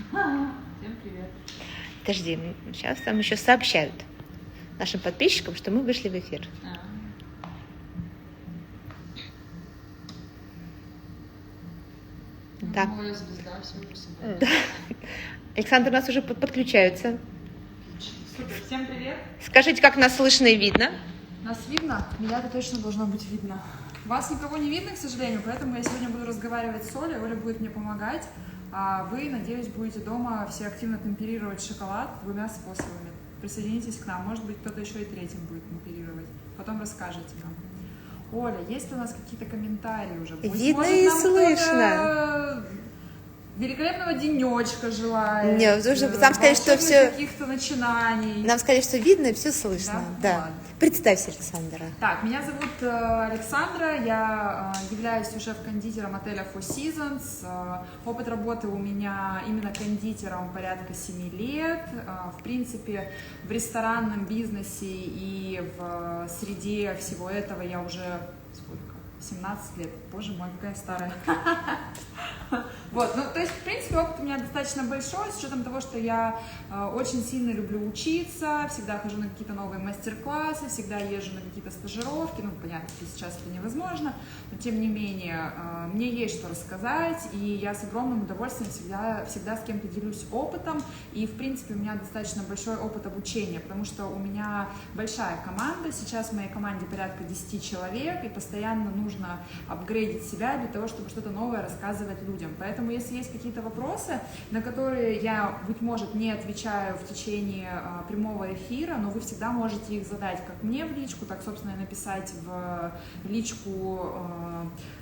Всем привет. Подожди, сейчас там еще сообщают нашим подписчикам, что мы вышли в эфир. Так. Моя звезда, все уже Да. Александр, у нас уже подключаются. Супер, всем привет. Скажите, как нас слышно и видно? Нас видно? Меня-то точно должно быть видно. Вас никого не видно, к сожалению, поэтому я сегодня буду разговаривать с Олей. Оля будет мне помогать. А вы, надеюсь, будете дома все активно темперировать шоколад двумя способами. Присоединитесь к нам. Может быть, кто-то еще и третьим будет темперировать. Потом расскажете нам. Оля, есть ли у нас какие-то комментарии уже? Видно и слышно. Великолепного денечка желаю. Нет, нам сказали, что все... каких-то начинаний. Нам сказали, что видно и все слышно. Да. Ладно. Представься, Александра. Так, меня зовут Александра, я являюсь шеф-кондитером отеля Four Seasons. Опыт работы у меня именно кондитером порядка 7 лет. В принципе, в ресторанном бизнесе и в среде всего этого я уже сколько? 17 лет. Боже мой, какая старая. Вот, ну, то есть, в принципе, опыт у меня достаточно большой, с учетом того, что я очень сильно люблю учиться, всегда хожу на какие-то новые мастер-классы, всегда езжу на какие-то стажировки, ну, понятно, что сейчас это невозможно, но, тем не менее, мне есть что рассказать, и я с огромным удовольствием всегда с кем-то делюсь опытом, и, в принципе, у меня достаточно большой опыт обучения, потому что у меня большая команда, сейчас в моей команде порядка 10 человек, и постоянно нужно апгрейдить себя для того, чтобы что-то новое рассказывать людям. Поэтому, если есть какие-то вопросы, на которые я, быть может, не отвечаю в течение прямого эфира, но вы всегда можете их задать как мне в личку, так, собственно, и написать в личку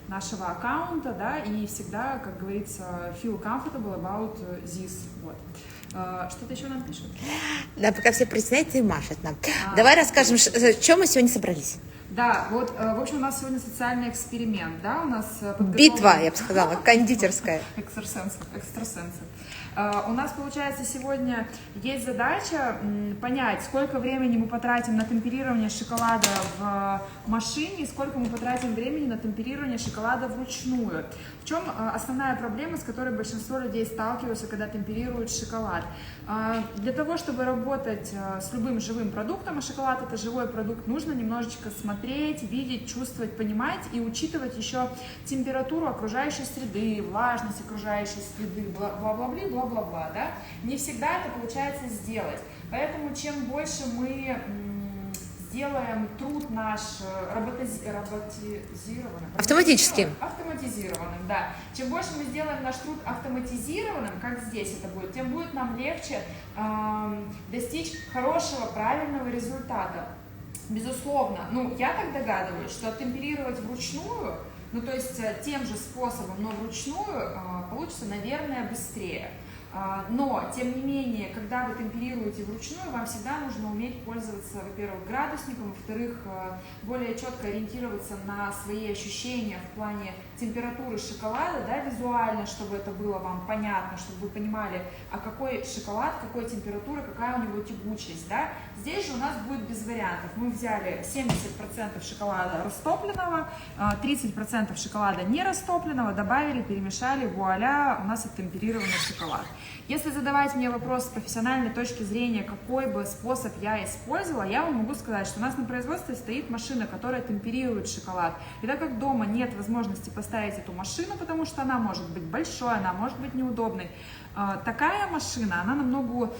нашего аккаунта, да, и всегда, как говорится, feel comfortable about this. Вот. Что-то еще нам пишут? Да, пока все представляют и машут нам. Давай расскажем, чем мы сегодня собрались. Да, вот, в общем, у нас сегодня социальный эксперимент, да, у нас битва, я бы сказала, кондитерская. Экстрасенсы. У нас, получается, сегодня есть задача понять, сколько времени мы потратим на темперирование шоколада в машине и сколько мы потратим времени на темперирование шоколада вручную. В чем основная проблема, с которой большинство людей сталкиваются, когда темперируют шоколад? Для того, чтобы работать с любым живым продуктом, а шоколад это живой продукт, нужно немножечко смотреть, видеть, чувствовать, понимать и учитывать еще температуру окружающей среды, влажность окружающей среды, бла-бла-бла, бла-бла-бла, да? Не всегда это получается сделать. Поэтому чем больше мы сделаем труд наш автоматизированным, да. Чем больше мы сделаем наш труд автоматизированным, как здесь это будет, тем будет нам легче достичь хорошего, правильного результата. Безусловно, ну, я так догадываюсь, что темперировать вручную, ну, то есть тем же способом, но вручную, получится, наверное, быстрее. Но, тем не менее, когда вы темперируете вручную, вам всегда нужно уметь пользоваться, во-первых, градусником, во-вторых, более четко ориентироваться на свои ощущения в плане температуры шоколада, да, визуально, чтобы это было вам понятно, чтобы вы понимали, а какой шоколад, какой температуры, какая у него тягучесть, да. Здесь же у нас будет без вариантов. Мы взяли 70% шоколада растопленного, 30% шоколада не растопленного, добавили, перемешали, вуаля, у нас оттемперированный шоколад. Если задавать мне вопрос с профессиональной точки зрения, какой бы способ я использовала, я вам могу сказать, что у нас на производстве стоит машина, которая темперирует шоколад. И так как дома нет возможности поставить эту машину, потому что она может быть большой, она может быть неудобной, такая машина, она намного,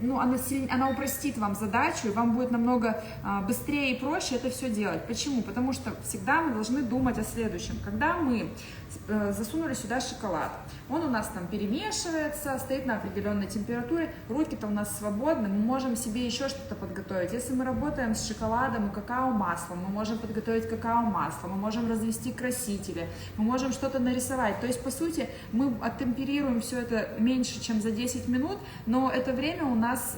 ну, она упростит вам задачу, и вам будет намного быстрее и проще это все делать. Почему? Потому что всегда мы должны думать о следующем. Когда мы засунули сюда шоколад, он у нас там перемешивается, стоит на определенной температуре, руки-то у нас свободны, мы можем себе еще что-то подготовить. Если мы работаем с шоколадом и какао-маслом, мы можем подготовить какао-масло, мы можем развести красители, мы можем что-то нарисовать. То есть, по сути, мы оттемперируем все это меньше, чем за 10 минут, но это время у нас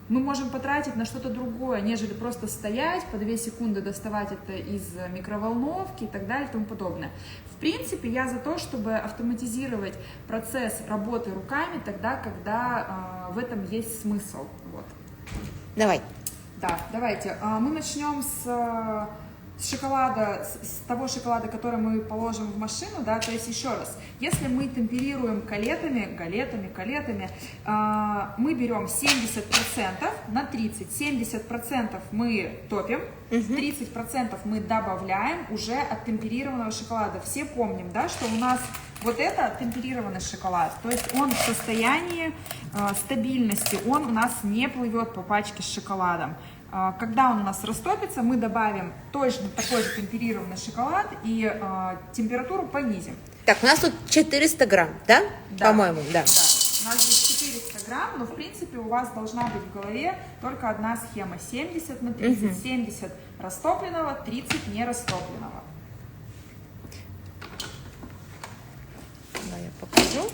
мы можем потратить на что-то другое, нежели просто стоять, по 2 секунды доставать это из микроволновки и так далее и тому подобное. В принципе, я за то, чтобы автоматизировать процесс работы руками тогда, когда в этом есть смысл. Вот. Давай. Да, давайте. Мы начнем с шоколада, с того шоколада, который мы положим в машину, да, то есть еще раз, если мы темперируем галетами, мы берем 70% на 30, 70% мы топим, 30% мы добавляем уже от темперированного шоколада. Все помним, да, что у нас вот это темперированный шоколад, то есть он в состоянии стабильности, он у нас не плывет по пачке с шоколадом. Когда он у нас растопится, мы добавим точно такой же темперированный шоколад и температуру понизим. Так, у нас тут 400 грамм, да? Да. По-моему, да. Да. У нас здесь 400 грамм, но в принципе у вас должна быть в голове только одна схема. 70 на 30. 70 растопленного, 30 нерастопленного. Давай я покажу.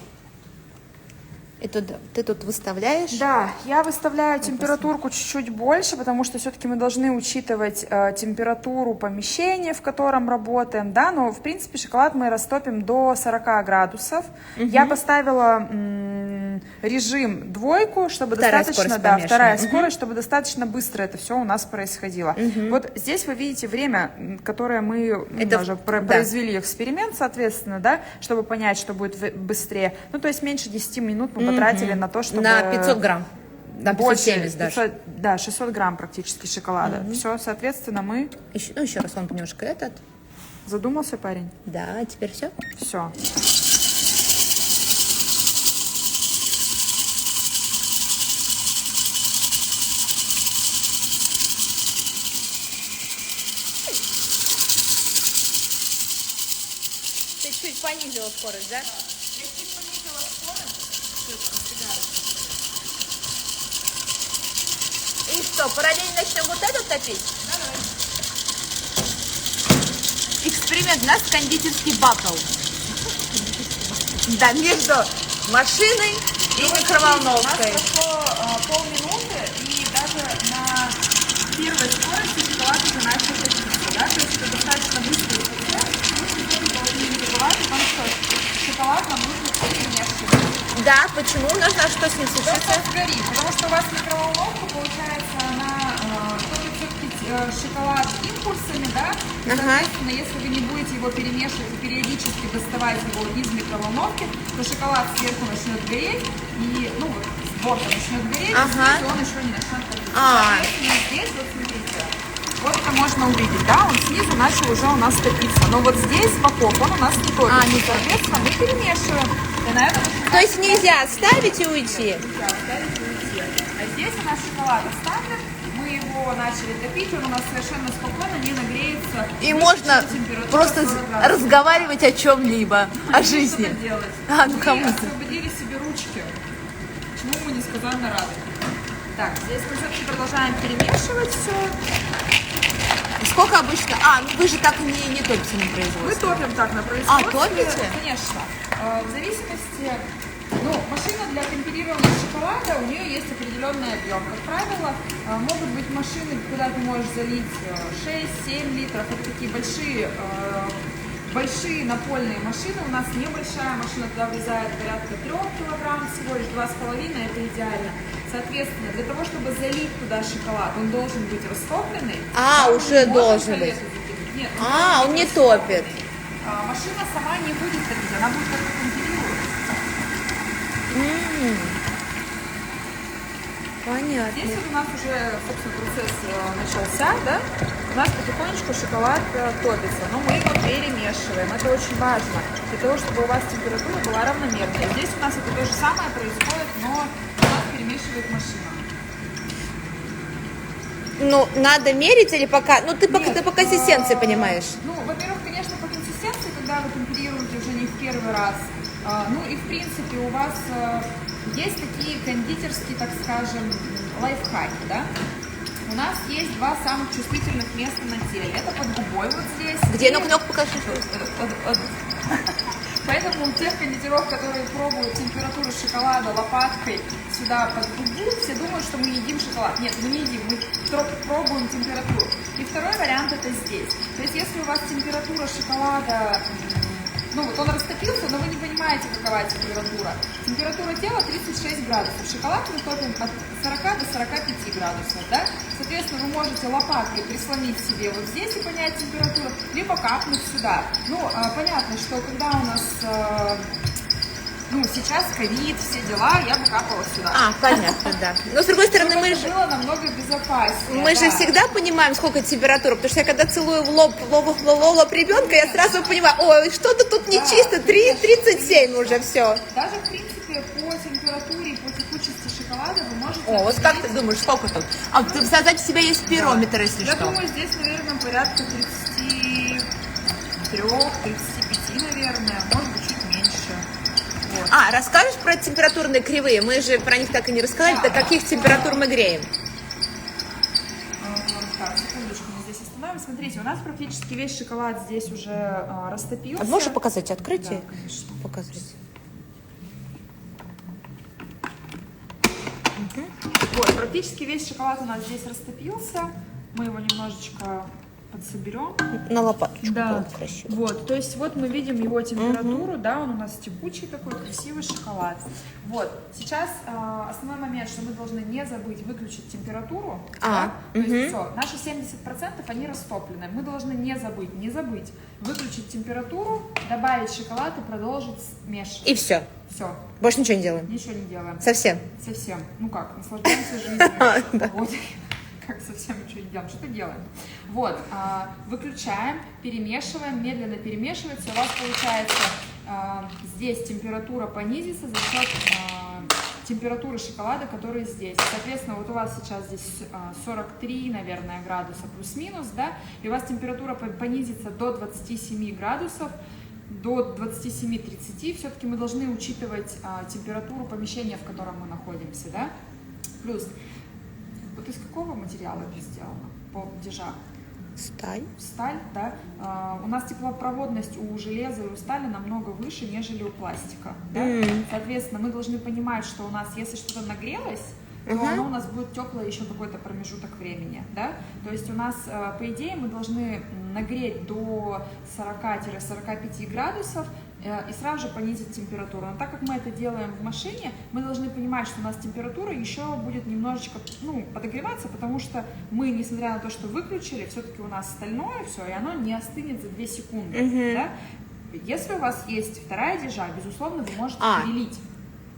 И ты тут выставляешь? Да, я выставляю температурку чуть-чуть больше, потому что все-таки мы должны учитывать температуру помещения, в котором работаем, да, но в принципе шоколад мы растопим до 40 градусов. Я поставила режим 2, чтобы вторая достаточно, скорость да, вторая помешана. скорость, чтобы достаточно быстро это все у нас происходило. Вот здесь вы видите время, которое мы уже произвели эксперимент, соответственно, да, чтобы понять, что будет быстрее. Ну, то есть меньше 10 минут мы потратили на то, чтобы... На 500 грамм. На 570 больше, даже. 500, да, 600 грамм практически шоколада. Все, соответственно, мы... Еще раз, он немножко этот. Задумался парень? Да, теперь все? Все. Ты чуть понизила скорость, да? И что, параллельно начнем вот этот топить? Давай. Эксперимент, у нас кондитерский баттл. Да, между машиной и микроволновкой. У нас прошло полминуты, и даже на первой скорости шоколад уже начал топиться, да? То есть это достаточно быстрый процесс. Не забывайте о том, что шоколад нам нужно перемешивать. Да, почему? Нужно, что с ним случится? Он сгорит, потому что у вас микроволновка, получается, она топит все-таки шоколад импульсами, да? И, соответственно, если вы не будете его перемешивать и периодически доставать его из микроволновки, то шоколад сверху начнет гореть, и, ну, вот, с борта начнет гореть, и он еще не начнет топиться. Соответственно, здесь, вот смотрите, вот это можно увидеть, да, он снизу начал уже у нас топиться, но вот здесь боков он у нас не топится, соответственно, мы перемешиваем. И на этом То есть нельзя оставить и уйти? А здесь у нас шоколад оставлен, мы его начали топить, он у нас совершенно спокойно не нагреется. И можно просто разговаривать о чем-либо, о жизни. Что-то делать. Ну кому-то. Освободили себе ручки, чему мы несказанно рады. Так, здесь мы все-таки продолжаем перемешивать все. Сколько обычно? Ну вы же так не топите на производстве. Мы топим так на производстве. Топите? Конечно. В зависимости, машина для темперирования шоколада, у нее есть определенный объем. Как правило, могут быть машины, куда ты можешь залить 6-7 литров. Это такие большие напольные машины. У нас небольшая машина, туда влезает порядка 3 килограмм, всего лишь 2,5, это идеально. Соответственно, для того, чтобы залить туда шоколад, он должен быть растопленный. Уже должен быть. Нет, он не топит. Машина сама не будет топить, она будет как-то темперировать. Понятно. Здесь вот у нас уже, собственно, процесс начался, да? У нас потихонечку шоколад топится, но мы его перемешиваем, это очень важно, для того, чтобы у вас температура была равномерная. Здесь у нас это то же самое происходит, но у нас перемешивает машина. Ну, надо мерить или пока? Ну, ты по консистенции понимаешь. Ну, во-первых, конечно, по консистенции, когда вы темперируете уже не в первый раз. Ну и, в принципе, у вас есть такие кондитерские, так скажем, лайфхаки, да? У нас есть 2 самых чувствительных места на теле. Это под губой вот здесь. Где? Ну-ка, покажи. Поэтому у тех кондитеров, которые пробуют температуру шоколада лопаткой сюда под губу, все думают, что мы едим шоколад. Нет, мы не едим, мы пробуем температуру. И второй вариант это здесь. То есть если у вас температура шоколада Ну, вот он растопился, но вы не понимаете, какова температура. Температура тела 36 градусов. Шоколад мы топим от 40 до 45 градусов, да? Соответственно, вы можете лопаткой прислонить себе вот здесь и понять температуру, либо капнуть сюда. Ну, понятно, что когда у нас... Ну, сейчас ковид, все дела, я бы капала сюда. Понятно, да. Но с другой стороны, мы же было намного безопаснее. Мы же всегда понимаем, сколько температура, потому что я когда целую в лоб ребенка, я сразу понимаю, ой, что-то тут нечисто, 37 уже все. Даже, в принципе, по температуре, по текучести шоколада вы можете... Вот как ты думаешь, сколько тут? Ты сказать, у тебя есть пирометр, если я что. Я думаю, здесь, наверное, порядка 33-35, наверное, может быть, чуть меньше. Вот. Расскажешь про температурные кривые? Мы же про них так и не рассказали. До каких температур мы греем? Так, секундочку, мы здесь остановим. Смотрите, у нас практически весь шоколад здесь уже растопился. Можешь показать открытие? Да, конечно. Показать. Вот, практически весь шоколад у нас здесь растопился. Мы его немножечко подсоберем. На лопаточку. Да. Красиво. Вот, то есть вот мы видим его температуру, да, он у нас текучий такой, красивый шоколад. Вот, сейчас основной момент, что мы должны не забыть выключить температуру. Да? То есть все, наши 70% они растоплены. Мы должны не забыть выключить температуру, добавить шоколад и продолжить смешивать. И все. Все. Больше ничего не делаем? Ничего не делаем. Совсем? Совсем. Ну как, наслаждаемся жизнью, погодой. Как совсем ничего не делаем. Что делаем? Вот, выключаем, перемешиваем, медленно перемешивается. У вас получается здесь температура понизится за счет температуры шоколада, который здесь. Соответственно, вот у вас сейчас здесь 43, наверное, градуса плюс-минус, да, и у вас температура понизится до 27 градусов, до 27-30. Все-таки мы должны учитывать температуру помещения, в котором мы находимся, да. Плюс, вот из какого материала это сделано? Падежа? Сталь. Сталь, да. У нас теплопроводность у железа и у стали намного выше, нежели у пластика. Да? Соответственно, мы должны понимать, что у нас, если что-то нагрелось, то оно у нас будет теплое еще какой-то промежуток времени. Да? То есть у нас, по идее, мы должны нагреть до 40-45 градусов, и сразу же понизить температуру. Но так как мы это делаем в машине, мы должны понимать, что у нас температура еще будет немножечко подогреваться, потому что мы, несмотря на то, что выключили, все-таки у нас стальное все, и оно не остынет за 2 секунды. Да? Если у вас есть вторая дежа, безусловно, вы можете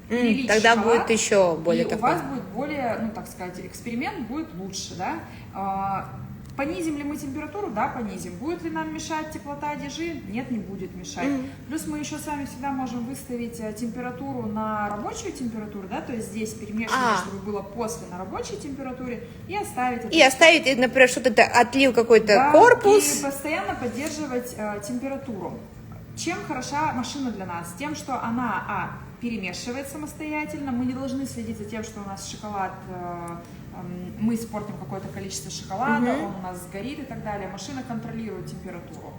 перелить тогда шоколад, будет еще более и такой. у вас будет более, так сказать, эксперимент будет лучше, да. Понизим ли мы температуру? Да, понизим. Будет ли нам мешать теплота дежи? Нет, не будет мешать. Плюс мы еще с вами всегда можем выставить температуру на рабочую температуру, да, то есть здесь перемешивать, чтобы было после на рабочей температуре, и оставить это. И оставить, например, что-то отлил какой-то корпус. И постоянно поддерживать температуру. Чем хороша машина для нас? Тем, что она, перемешивает самостоятельно, мы не должны следить за тем, что у нас шоколад, мы испортим какое-то количество шоколада, он у нас сгорит и так далее. Машина контролирует температуру.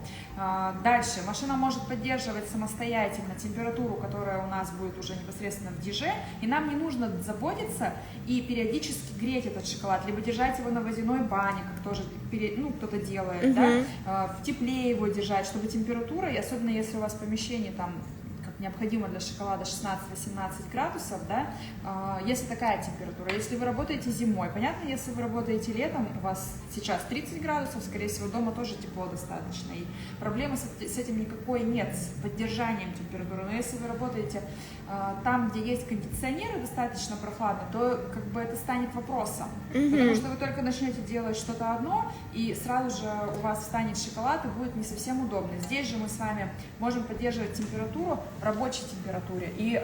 Дальше, машина может поддерживать самостоятельно температуру, которая у нас будет уже непосредственно в диже, и нам не нужно заботиться и периодически греть этот шоколад, либо держать его на водяной бане, как тоже кто-то делает, да? В тепле его держать, чтобы температура, и особенно если у вас помещение там необходимо для шоколада 16-18 градусов, да, если такая температура. Если вы работаете зимой, понятно, если вы работаете летом, у вас сейчас 30 градусов, скорее всего, дома тоже тепло достаточно, и проблемы с этим никакой нет, с поддержанием температуры. Но если вы работаете там, где есть кондиционеры достаточно прохладно, то как бы это станет вопросом, потому что вы только начнете делать что-то одно, и сразу же у вас встанет шоколад, и будет не совсем удобно. Здесь же мы с вами можем поддерживать температуру в рабочей температуре и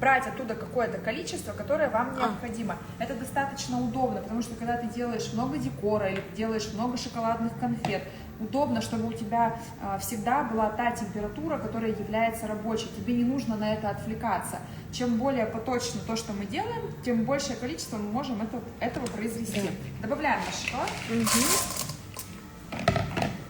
брать оттуда какое-то количество, которое вам необходимо. Это достаточно удобно, потому что когда ты делаешь много декора или делаешь много шоколадных конфет, удобно, чтобы у тебя всегда была та температура, которая является рабочей. Тебе не нужно на это отвлекаться. Чем более поточно то, что мы делаем, тем большее количество мы можем этого произвести. Добавляем наш шоколад.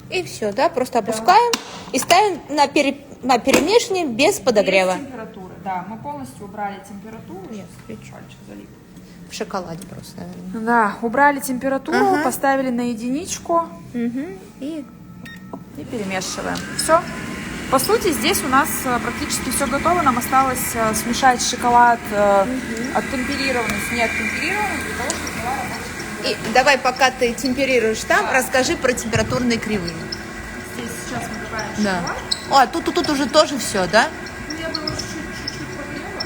И все, да, просто опускаем и ставим на перемешивание без подогрева. Без температуры, да. Мы полностью убрали температуру. Нет, пальчик залип. В шоколаде просто, наверное. Да, убрали температуру, поставили на единичку и перемешиваем. Все. По сути, здесь у нас практически все готово. Нам осталось смешать шоколад оттемперированный с неоттемперированным для того, чтобы была рабочая. И давай, пока ты темперируешь там, расскажи про температурные кривые. Здесь сейчас мы добавим Да. шоколад. О, тут уже тоже все, да? Ну, я бы его чуть-чуть погрела.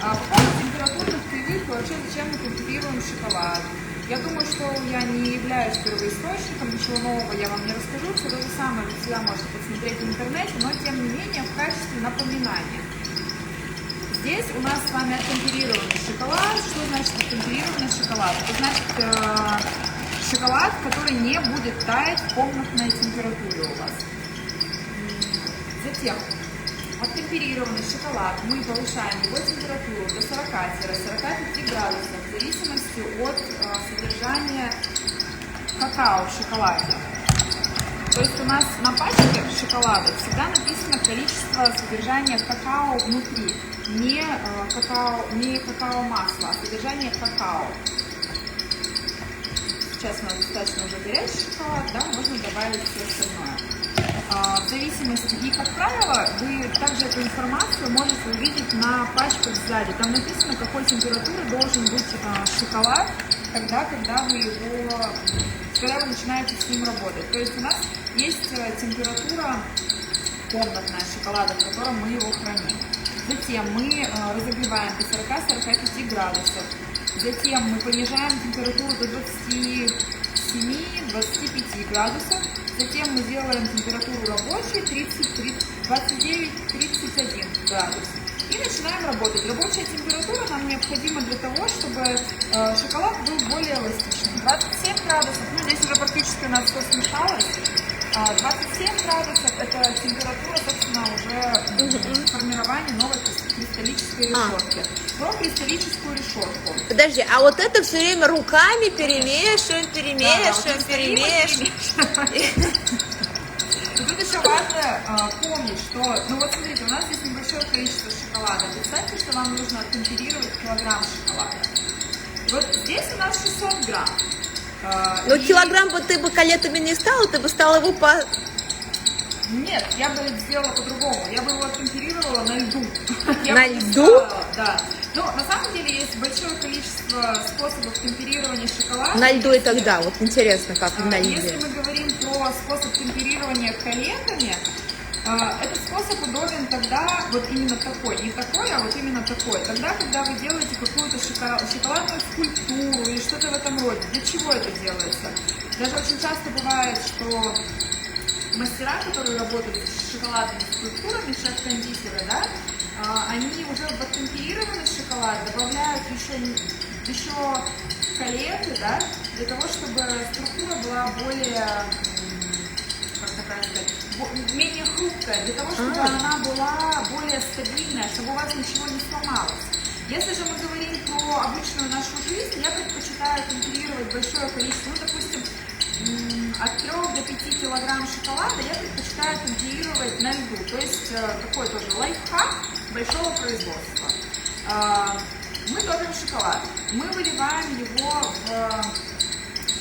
По поводу температурных кривых, вообще зачем мы темперируем шоколад? Я думаю, что я не являюсь первоисточником, ничего нового я вам не расскажу, все то же самое вы всегда можете посмотреть в интернете, но тем не менее в качестве напоминания. Здесь у нас с вами оттемперированный шоколад. Что значит оттемперированный шоколад? Это значит шоколад, который не будет таять в комнатной температуре у вас. Затем оттемперированный шоколад мы повышаем его температуру до 40-45 градусов в зависимости от содержания какао в шоколаде. То есть у нас на пачке шоколада всегда написано количество содержания какао внутри, не какао-масло, а содержание какао. Сейчас у нас достаточно уже горячий шоколад, да, можно добавить все остальное. В зависимости, и как правило, вы также эту информацию можете увидеть на пачках сзади. Там написано, какой температуры должен быть шоколад, когда вы начинаете с ним работать. То есть у нас есть температура комнатная шоколада, в котором мы его храним. Затем мы разогреваем до 40-45 градусов. Затем мы понижаем температуру до 27-25 градусов. Затем мы делаем температуру рабочей 29-31 градус. И начинаем работать. Рабочая температура нам необходима для того, чтобы шоколад был более эластичным. 27 градусов, ну здесь уже практически у нас все смешалось. 27 градусов это температура, собственно, уже формирования новой кристаллической решетки. Про кристаллическую решетку. Подожди, а вот это все время руками перемешиваем. Тут еще важно помнить, что, ну вот смотрите, у нас здесь небольшое количество шоколада. Представьте, что вам нужно оттемперировать килограмм шоколада. Вот здесь у нас 600 грамм. Ну, килограмм бы ты бы колетами не стала, ты бы стала его по... Нет, я бы сделала по-другому. Я бы его оттемперировала на льду. На льду? Да. Ну, на самом деле, есть большое количество способов темперирования шоколада. На льду и тогда, вот интересно, как на льду. Если мы говорим про способ темперирования колетами, этот способ удобен тогда, вот именно такой, не такой, а вот именно такой. Тогда, когда вы делаете какую-то шоколадную скульптуру или что-то в этом роде. Для чего это делается? Даже очень часто бывает, что мастера, которые работают с шоколадными скульптурами, шеф-кондитеры, да, они уже в оттемперированный шоколад добавляют еще колеты, да, для того, чтобы структура была более, как сказать, менее хрупкая, для того, чтобы она была более стабильная, чтобы у вас ничего не сломалось. Если же мы говорим про обычную нашу жизнь, я предпочитаю темперировать большое количество, ну, допустим, от 3 до 5 килограмм шоколада я предпочитаю темперировать на льду. То есть такой тоже лайфхак большого производства. Мы топим шоколад, мы выливаем его в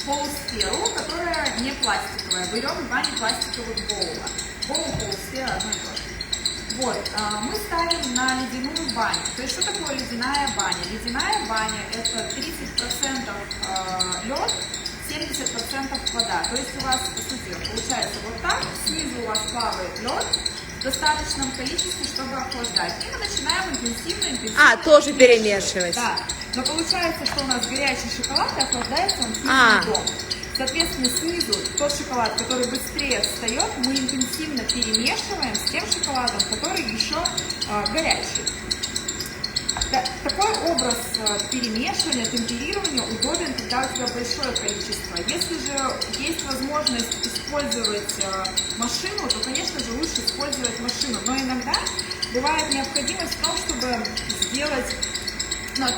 полусферу, которая не пластиковая. Берем 2 непластиковых боула. Полусфера одно и то же. Вот, мы ставим на ледяную баню. То есть, что такое ледяная баня? Ледяная баня это 30% лед, 70% вода. То есть у вас, по сути, получается вот так, снизу у вас плавает лед в достаточном количестве, чтобы охлаждать. И мы начинаем интенсивно тоже перемешивать. Да, но получается, что у нас горячий шоколад и охлаждается он снизу льдом. Соответственно, снизу тот шоколад, который быстрее встает, мы интенсивно перемешиваем с тем шоколадом, который еще горячий. Такой образ перемешивания, темперирования удобен, когда у тебя большое количество. Если же есть возможность использовать машину, то, конечно же, лучше использовать машину. Но иногда бывает необходимость в том, чтобы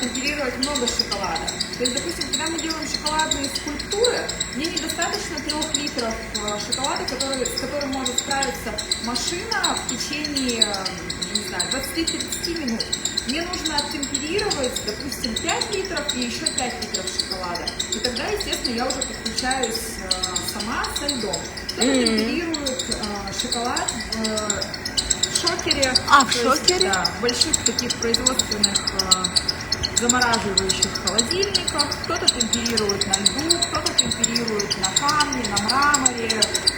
темперировать много шоколада. То есть, допустим, когда мы делаем шоколадные скульптуры, мне недостаточно 3 литров шоколада, с которым может справиться машина в течение, 20-30 минут. Мне нужно оттемперировать, допустим, 5 литров и еще 5 литров шоколада. И тогда, естественно, я уже подключаюсь сама со льдом. Кто-то темперирует шоколад в шокере. А, в То есть, шокере? да, в больших таких производственных замораживающих холодильниках. Кто-то темперирует на льду, кто-то темперирует на камне, на мраморе,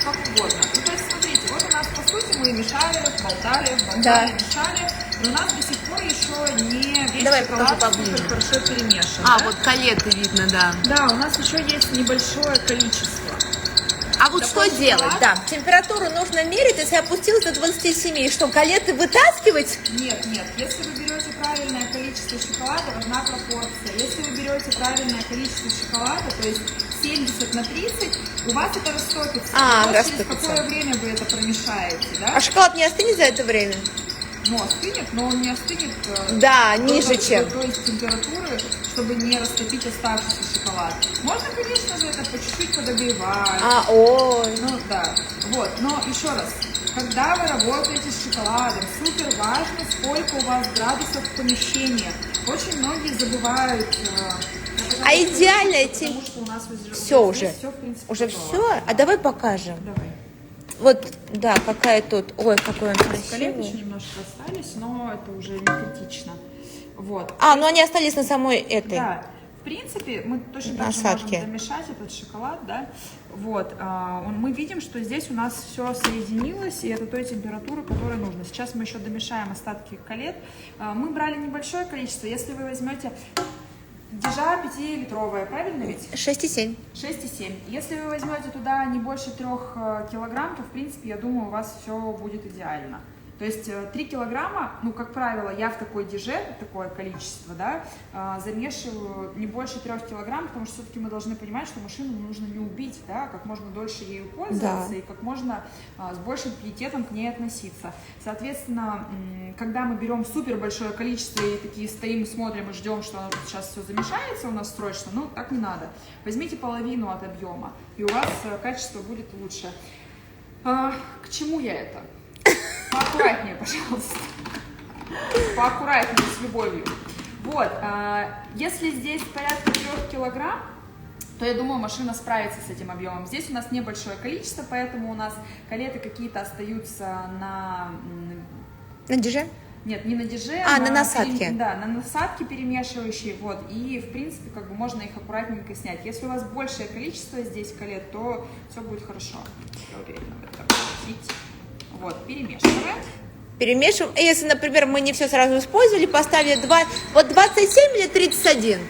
как угодно. Ну, то есть, смотрите, вот у нас, по сути, мы мешали, болтали, Да. мешали, но у нас до сих пор еще не весь Давай шоколад покажу поближе. супер хорошо перемешан. А, да? вот калеты видно, да. Да, у нас еще есть небольшое количество. А вот Такой что делать? шоколад? Да, температуру нужно мерить, если опустилась до 27. Что, калеты вытаскивать? Нет, если вы берете правильное количество шоколада, важна пропорция. Если вы берете правильное количество шоколада, то есть 70 на 30, у вас это растопится. А, Вот через растопится. какое время вы это промешаете, да? А шоколад не остынет за это время? Ну, остынет, но он не остынет Да, ниже, до чем. той температуры, чтобы не растопить оставшийся шоколад. Можно, конечно же, это по чуть-чуть подогревать. Ой. Ну да, вот, но еще раз, когда вы работаете с шоколадом, супер важно, сколько у вас градусов в помещении. Очень многие забывают. А идеальная потому что у нас Все уже. Все, в принципе, Уже готово. все? А давай покажем. Давай. Вот, да, какая тут. Ой, какой он Коллеги еще красивый. немножко остались, но это уже не критично. Вот. А, ну они остались на самой этой. Да, в принципе, мы точно так же Насадки. можем замешать этот шоколад, да. Вот, мы видим, что здесь у нас все соединилось, и это той температуры, которая нужна. Сейчас мы еще домешаем остатки колет. Мы брали небольшое количество. Если вы возьмете дижа 5-литровая, правильно ведь? 6,7. 6,7. Если вы возьмете туда не больше 3 килограмм, то, в принципе, я думаю, у вас все будет идеально. То есть 3 килограмма, ну, как правило, я в такой диже, такое количество, да, замешиваю не больше 3 килограмм, потому что все-таки мы должны понимать, что машину нужно не убить, да, как можно дольше ею пользоваться, Да. и как можно с большим пиететом к ней относиться. Соответственно, когда мы берем супер большое количество и такие стоим, смотрим и ждем, что оно тут сейчас все замешается у нас срочно, ну, так не надо. Возьмите половину от объема, и у вас качество будет лучше. К чему я это? Поаккуратнее, пожалуйста. Поаккуратнее, с любовью. Вот, если здесь порядка 3 килограмм, то я думаю, машина справится с этим объемом. Здесь у нас небольшое количество, поэтому у нас колеты какие-то остаются на... На диже? Нет, не на диже, на насадке. Да, на насадке перемешивающие, вот, и, в принципе, как бы можно их аккуратненько снять. Если у вас большее количество здесь колет, то все будет хорошо. Я уверена в этом. Видите? Вот, перемешиваем. Перемешиваем. И если, например, мы не все сразу использовали, поставили 2, вот 27 или 31?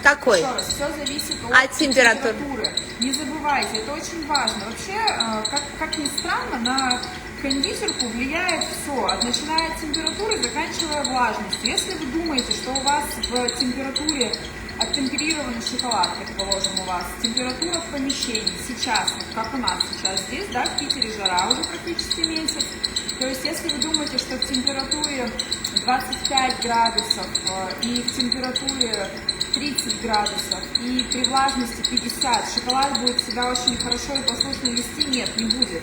Какой? Еще раз, все зависит От температуры. Не забывайте, это очень важно. Вообще, как ни странно, на кондитерку влияет все, начиная от температуры, заканчивая влажностью. Если вы думаете, что у вас в температуре оттемперированный шоколад, предположим, у вас температура в помещении сейчас, вот как у нас сейчас здесь, да, в Питере жара уже практически месяц. То есть, если вы думаете, что в температуре 25 градусов и в температуре 30 градусов и при влажности 50 шоколад будет себя очень хорошо и послушно вести, нет, не будет.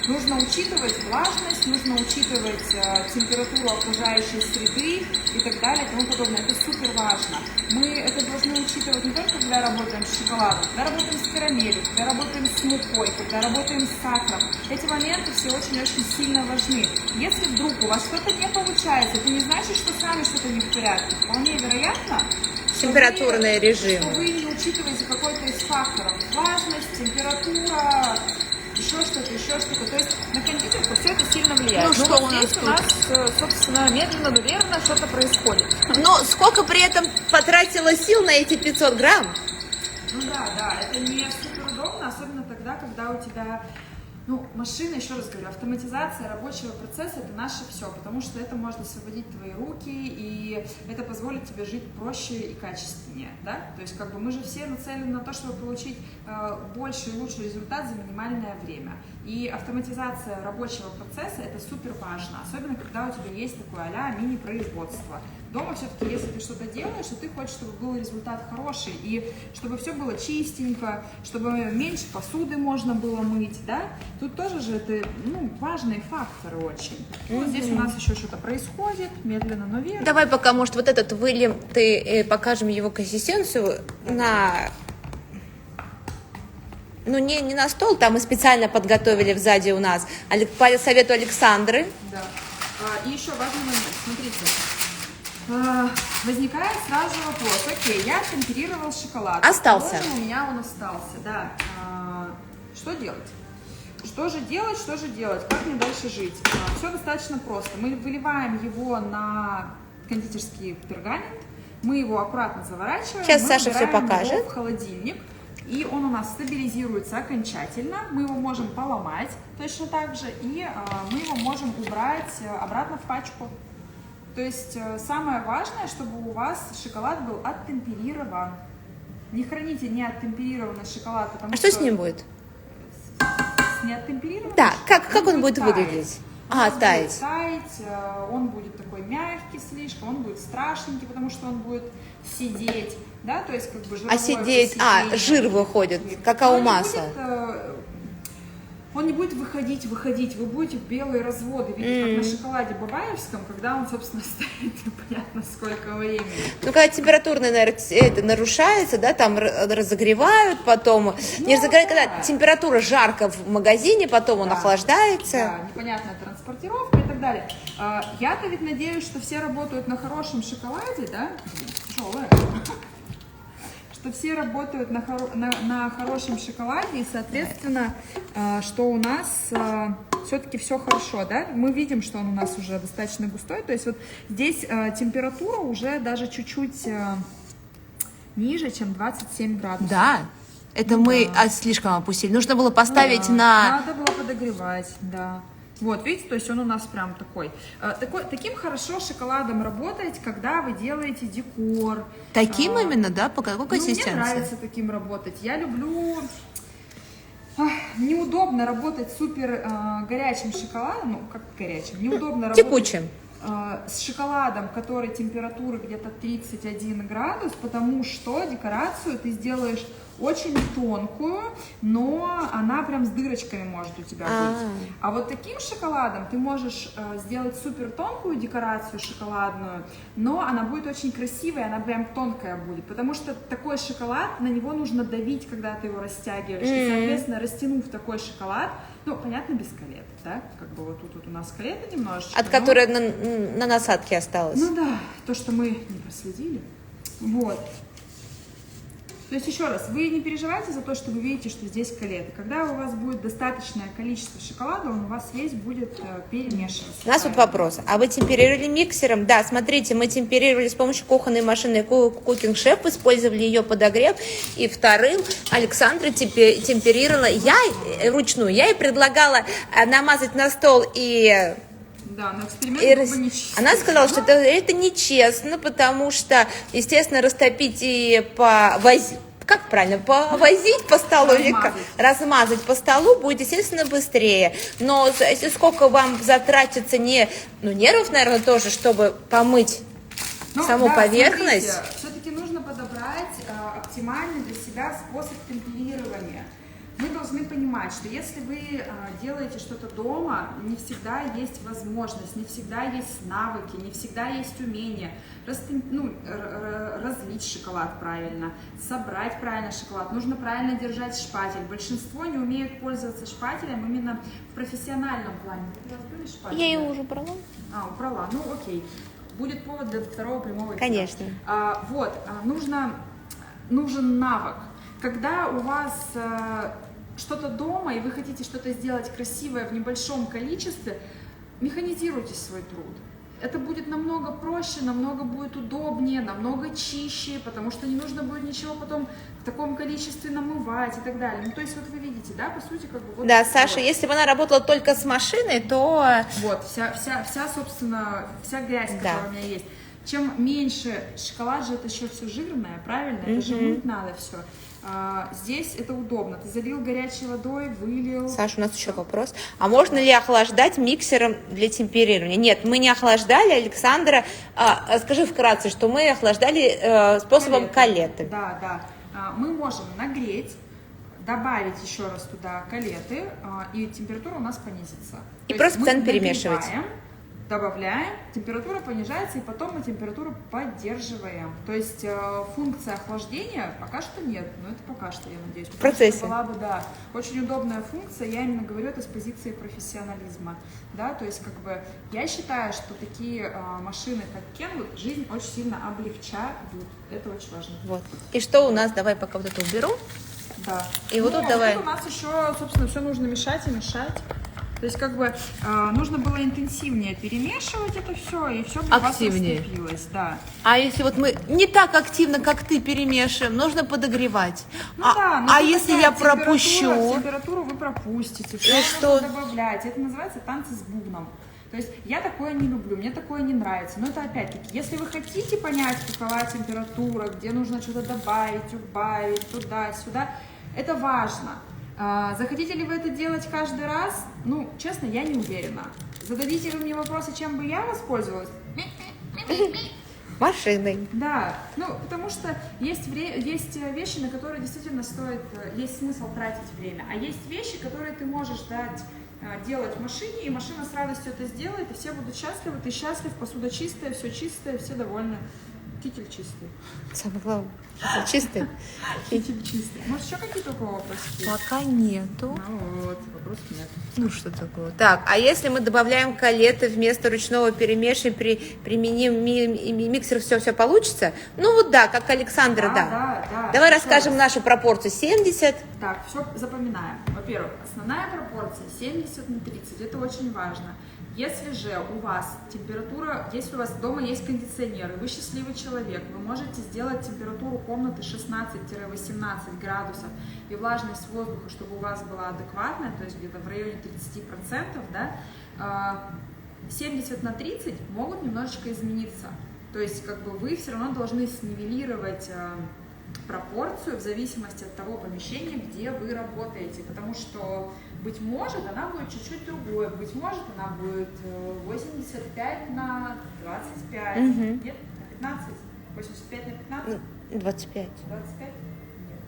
Нужно учитывать влажность, нужно учитывать температуру окружающей среды и так далее и тому подобное. Это супер важно. Мы это должны учитывать не только когда работаем с шоколадом, когда работаем с карамелью, когда работаем с мукой, когда работаем с сахаром. Эти моменты все очень-очень сильно важны. Если вдруг у вас что-то не получается, это не значит, что с вами что-то не в порядке. Вполне вероятно, Температурный режим. что вы не учитываете какой-то из факторов. Влажность, температура, еще что-то. То есть на кондитерку все это сильно влияет. Ну, что вот у нас здесь тут? у нас, собственно, медленно, но верно что-то происходит. Но сколько при этом потратила сил на эти 500 грамм? Ну да, это не супер удобно, особенно тогда, когда у тебя, машина, еще раз говорю, автоматизация рабочего процесса — это наше все, потому что это может освободить твои руки, и это позволит тебе жить проще и качественнее, да? То есть как бы мы же все нацелены на то, чтобы получить больше и лучший результат за минимальное время. И автоматизация рабочего процесса — это супер важно, особенно когда у тебя есть такое а-ля мини-производство. Дома все-таки, если ты что-то делаешь, то ты хочешь, чтобы был результат хороший, и чтобы все было чистенько, чтобы меньше посуды можно было мыть, да? Тут тоже же это, важные факторы очень. Вот здесь у нас еще что-то происходит, медленно, но верно. Давай пока, может, вот этот выльем, покажем его консистенцию на ну, не на стол, там мы специально подготовили сзади у нас по совету Александры. Да. И еще важный момент, смотрите. Возникает сразу вопрос, окей, я темперировал шоколад. Остался. У меня он остался, да. Что делать? Что же делать, как мне дальше жить? Все достаточно просто. Мы выливаем его на кондитерский пергамент, мы его аккуратно заворачиваем. Сейчас Саша все покажет. Его в холодильник, и он у нас стабилизируется окончательно. Мы его можем поломать точно так же, и мы его можем убрать обратно в пачку. То есть самое важное, чтобы у вас шоколад был оттемперирован. Не храните неоттемперированный шоколад, потому что... А что с ним будет? С неоттемперированным? Да, как он будет выглядеть? Таять. Он будет такой мягкий слишком, он будет страшненький, потому что он будет сидеть, да, то есть как бы жировое сидеть, жир выходит, Нет. какао-масло. Он не будет выходить, вы будете белые разводы видеть, как на шоколаде бабаевском, когда он, собственно, стоит непонятно сколько времени. Ну, когда температура, наверное, это нарушается, да, там разогревают, потом, не разогревают, когда температура жарко в магазине, потом он охлаждается. Да, непонятная транспортировка и так далее. Я-то ведь надеюсь, что все работают на хорошем шоколаде, да? Тяжелое. Что все работают на хорошем шоколаде, и, соответственно, что у нас все-таки все хорошо, да? Мы видим, что он у нас уже достаточно густой, то есть вот здесь температура уже даже чуть-чуть ниже, чем 27 градусов. Да, это мы слишком опустили. Нужно было поставить Надо было подогревать, да. Вот, видите, то есть он у нас прям такой. Таким хорошо шоколадом работать, когда вы делаете декор. Таким именно, да? По какой консистенции? Мне нравится таким работать. Я люблю... Неудобно работать супер горячим шоколадом, ну, как горячим, неудобно работать... Текучим. С шоколадом, который температура где-то 31 градус, потому что декорацию ты сделаешь очень тонкую, но она прям с дырочками может у тебя быть. А вот таким шоколадом ты можешь сделать супер тонкую декорацию шоколадную, но она будет очень красивая, она прям тонкая будет, потому что такой шоколад, на него нужно давить, когда ты его растягиваешь, и, соответственно, растянув такой шоколад, ну, понятно, без колет, да, как бы вот тут у нас колеты немножечко. От которой на насадке осталось. Ну да, то, что мы не проследили. Вот. То есть, еще раз, вы не переживайте за то, что вы видите, что здесь колеты. Когда у вас будет достаточное количество шоколада, он у вас весь будет перемешиваться. У нас тут вопрос. А вы темперировали миксером? Да, смотрите, мы темперировали с помощью кухонной машины Cooking Chef, использовали ее подогрев. И вторым Александра темперировала я вручную. Я ей предлагала намазать на стол и... Да, но эксперимент был нечестный. Она сказала, что это нечестно, потому что, естественно, растопить и повозить, как правильно, повозить по столу, размазать по столу будет, естественно, быстрее. Но сколько вам затратится нервов, наверное, тоже, чтобы помыть саму поверхность. Все-таки нужно подобрать оптимальный для себя способ темперирования. Мы должны понимать, что если вы делаете что-то дома, не всегда есть возможность, не всегда есть навыки, не всегда есть умение разлить шоколад правильно, собрать правильно шоколад, нужно правильно держать шпатель. Большинство не умеют пользоваться шпателем именно в профессиональном плане. У вас были шпатели? Я ее уже убрала. Убрала, ну окей. Будет повод для второго прямого эфира. Конечно. Нужен навык. Когда у вас что-то дома, и вы хотите что-то сделать красивое в небольшом количестве, механизируйте свой труд. Это будет намного проще, намного будет удобнее, намного чище, потому что не нужно будет ничего потом в таком количестве намывать и так далее. Ну, то есть, вот вы видите, да, по сути, как бы... Вот, да, Саша, если бы она работала только с машиной, то... Вот, собственно, вся грязь, которая у меня есть. Чем меньше, шоколад же это еще все жирное, правильно? Это же мыть надо все. Здесь это удобно. Ты залил горячей водой, вылил. Саша, у нас еще вопрос. А можно ли охлаждать миксером для темперирования? Нет, мы не охлаждали, Александра. Скажи вкратце, что мы охлаждали способом колеты. Да. Мы можем нагреть, добавить еще раз туда колеты, и температура у нас понизится. И просто постоянно перемешивать. добавляем, температура понижается, и потом мы температуру поддерживаем. То есть функция охлаждения пока что нет, но это пока что, я надеюсь. В процессе. Была бы, да, очень удобная функция, я именно говорю это с позиции профессионализма. Да, то есть, как бы, я считаю, что такие машины, как Kenwood, жизнь очень сильно облегчают. Это очень важно. Вот. И что у нас, давай пока вот это уберу. Да. И вот тут давай. У нас еще, собственно, все нужно мешать и мешать. То есть, как бы, нужно было интенсивнее перемешивать это все, и все бы у вас растопилось, да. А если вот мы не так активно, как ты, перемешиваем, нужно подогревать. Ну, а если я пропущу? Температуру вы пропустите, все что? добавлять. Это называется танцы с бубном. То есть я такое не люблю, мне такое не нравится. Но это опять-таки, если вы хотите понять, какова температура, где нужно что-то добавить, убавить, туда-сюда, это важно. Захотите ли вы это делать каждый раз? Ну, честно, я не уверена. Зададите вы мне вопросы, чем бы я воспользовалась? Машиной. Да, ну, потому что есть вещи, на которые действительно есть смысл тратить время, а есть вещи, которые ты можешь делать машине, и машина с радостью это сделает, и все будут счастливы, ты счастлив, посуда чистая, все довольны. Китель чистый. Самое главное. Чистый. Китель чистый. Может, еще какие-то вопросы? Пока нету. Ну вот, вопросов нет. Ну, что такое? Так, а если мы добавляем калеты вместо ручного перемешивания, применим миксер, все получится? Ну, вот да, как Александра, да. Давай расскажем нашу пропорцию. 70. Так, все запоминаем. Во-первых, основная пропорция 70/30. Это очень важно. Если же у вас температура, если у вас дома есть кондиционер, и вы счастливый человек, вы можете сделать температуру комнаты 16-18 градусов и влажность воздуха, чтобы у вас была адекватная, то есть где-то в районе 30%, да, 70/30 могут немножечко измениться. То есть как бы вы все равно должны снивелировать пропорцию в зависимости от того помещения, где вы работаете, потому что, быть может, она будет чуть-чуть другой, быть может, она будет 85/25, нет, на 15, 85/15? 25. 25? Нет,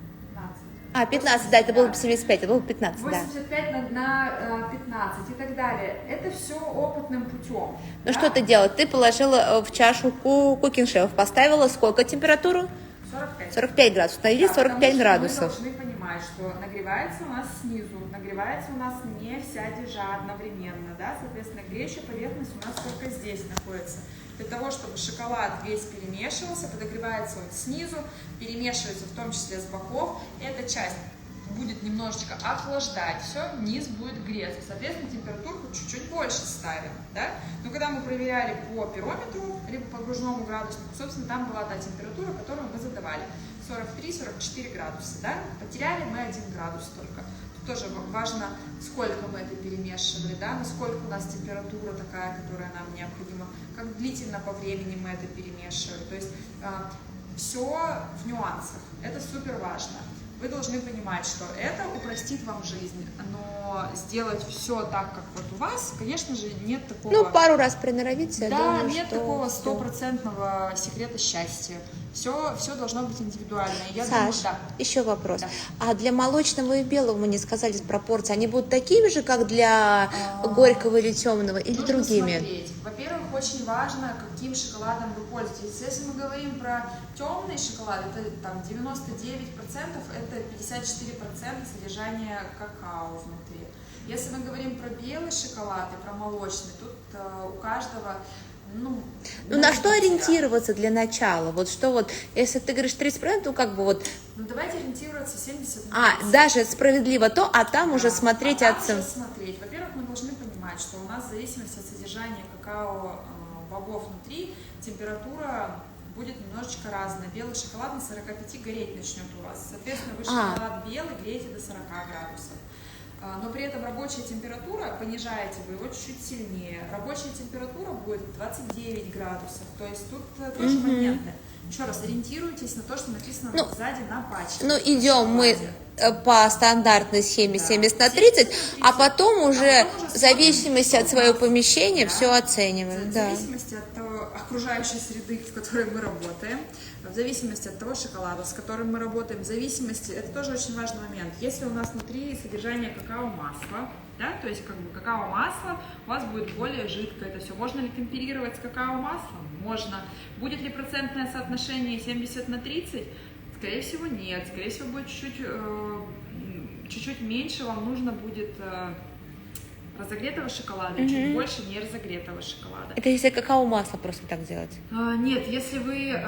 15. 15, да, это было 75, это было 15, 85 на 15 и так далее. Это все опытным путем. Ну что ты делала? Ты положила в чашу Cooking Chef, поставила сколько температуру? 45 градусов, установили 45 градусов. Мы должны понимать, что нагревается у нас снизу, нагревается у нас не вся дежа одновременно, да, соответственно, греющая поверхность у нас только здесь находится. Для того, чтобы шоколад весь перемешивался, подогревается он снизу, перемешивается в том числе с боков, эта часть будет немножечко охлаждать, все, низ будет греться, соответственно, температурку чуть-чуть больше ставим, да? Но когда мы проверяли по пирометру, либо по окружному градуснику, собственно, там была та температура, которую мы задавали, 43-44 градуса, да? Потеряли мы 1 градус только. Тут тоже важно, сколько мы это перемешивали, да? Насколько у нас температура такая, которая нам необходима, как длительно по времени мы это перемешивали, то есть все в нюансах, это супер важно. Вы должны понимать, что это упростит вам жизнь, но сделать все так, как вот у вас, конечно же, нет такого... Ну, пару раз приноровиться, да, думаю, нет что такого стопроцентного секрета счастья. Все должно быть индивидуально. Я Саш, думаю, да. еще вопрос. Да. А для молочного и белого мы не сказали пропорции, они будут такими же, как для горького или темного, или Нужно другими? смотреть. Во-первых, очень важно, каким шоколадом вы пользуетесь. Если мы говорим про темный шоколад, это там 99%, это 54% содержания какао внутри. Если мы говорим про белый шоколад и про молочный, тут у каждого... Ну, на что ориентироваться для начала? Вот что вот, если ты говоришь 30%, ну как бы вот... Ну давайте ориентироваться 70%. Даже справедливо то, а там уже смотреть оценку. Во-первых, мы должны понимать, что у нас в зависимости от содержания какао-бобов внутри, температура будет немножечко разная. Белый шоколад на 45 гореть начнет у вас. Соответственно, вы шоколад белый греете до 40 градусов. Но при этом рабочая температура, понижаете вы его чуть-чуть сильнее. Рабочая температура будет 29 градусов. То есть тут тоже моменты. Еще раз, ориентируйтесь на то, что написано сзади на пачке. Ну, идем мы по стандартной схеме 70/30, а потом уже в зависимости от своего помещения все оцениваем. В Да. зависимости от окружающей среды, в которой мы работаем, в зависимости от того шоколада, с которым мы работаем, в зависимости, это тоже очень важный момент. Если у нас внутри содержание какао-масла, да, то есть как бы какао-масло у вас будет более жидкое, это все. Можно ли темперировать с какао-маслом? Можно. Будет ли процентное соотношение 70/30? Скорее всего, нет. Скорее всего, будет чуть-чуть меньше, вам нужно будет разогретого шоколада, чуть больше неразогретого шоколада. Это если какао-масло просто так делать? Нет, если вы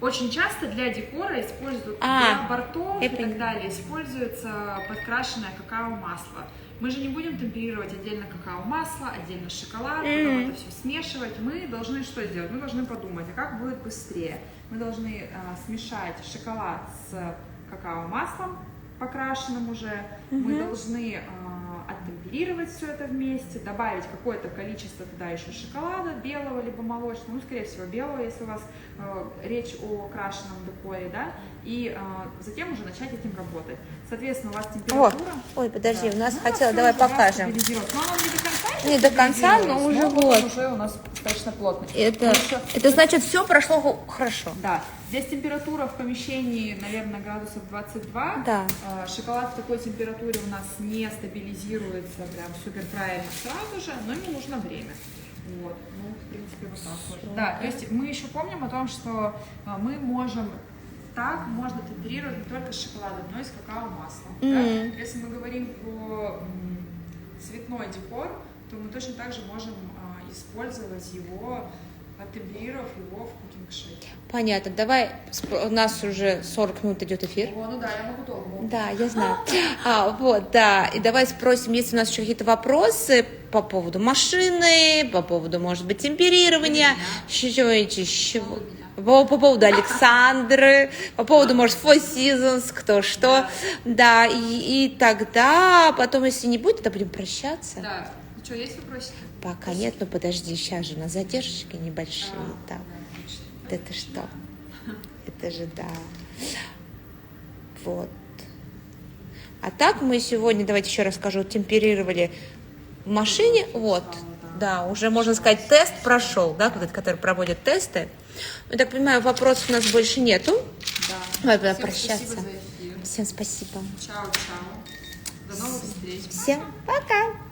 очень часто для декора используют, для бортов и так далее, используется подкрашенное какао-масло. Мы же не будем темперировать отдельно какао-масло, отдельно шоколад, потом это все смешивать. Мы должны что сделать? Мы должны подумать, а как будет быстрее? Мы должны смешать шоколад с какао-маслом, покрашенным уже. Мы должны оттемперировать все это вместе, добавить какое-то количество туда еще шоколада, белого либо молочного, ну, скорее всего, белого, если у вас речь о крашеном декоре, да, и затем уже начать этим работать. Соответственно, у вас температура... Ой, подожди, да, у нас ну, хотела, давай покажем. Но она не до конца. Не до конца, но уже вот. Уже у нас достаточно плотно. Это значит, все прошло хорошо. Да. Здесь температура в помещении, наверное, градусов 22. Да. Шоколад в такой температуре у нас не стабилизируется прям супер правильно сразу же, но ему нужно время. Вот. Ну, в принципе, вот так вот. Да, то есть мы еще помним о том, что мы можем так можно темперировать не только с шоколадом, но и с какао-маслом. Да? Если мы говорим про цветной декор, то мы точно так же можем использовать его, оттемперировав его в кукинг-шейке. Понятно, давай, у нас уже 40 минут идет эфир. О, ну да, я могу долго. Да, я знаю. Вот, да, и давай спросим, есть у нас еще какие-то вопросы по поводу машины, по поводу, может быть, темперирования, чего. По поводу Александры, по поводу, может, Four Seasons, кто что. Да, и тогда, потом, если не будет, тогда будем прощаться. Да. Ну что, есть вопросы? Пока нет, но подожди, сейчас же у нас задержки небольшие. Да. Это что? Это же, да. Вот. А так мы сегодня, давайте еще раз скажу, темперировали в машине. Вот. Да, уже, можно сказать, тест прошел, да, который проводит тесты. Я так понимаю, вопросов у нас больше нету. Да. Давай Всем прощаться. спасибо за эфир. Всем спасибо. Чао, чао. До новых встреч. Всем пока.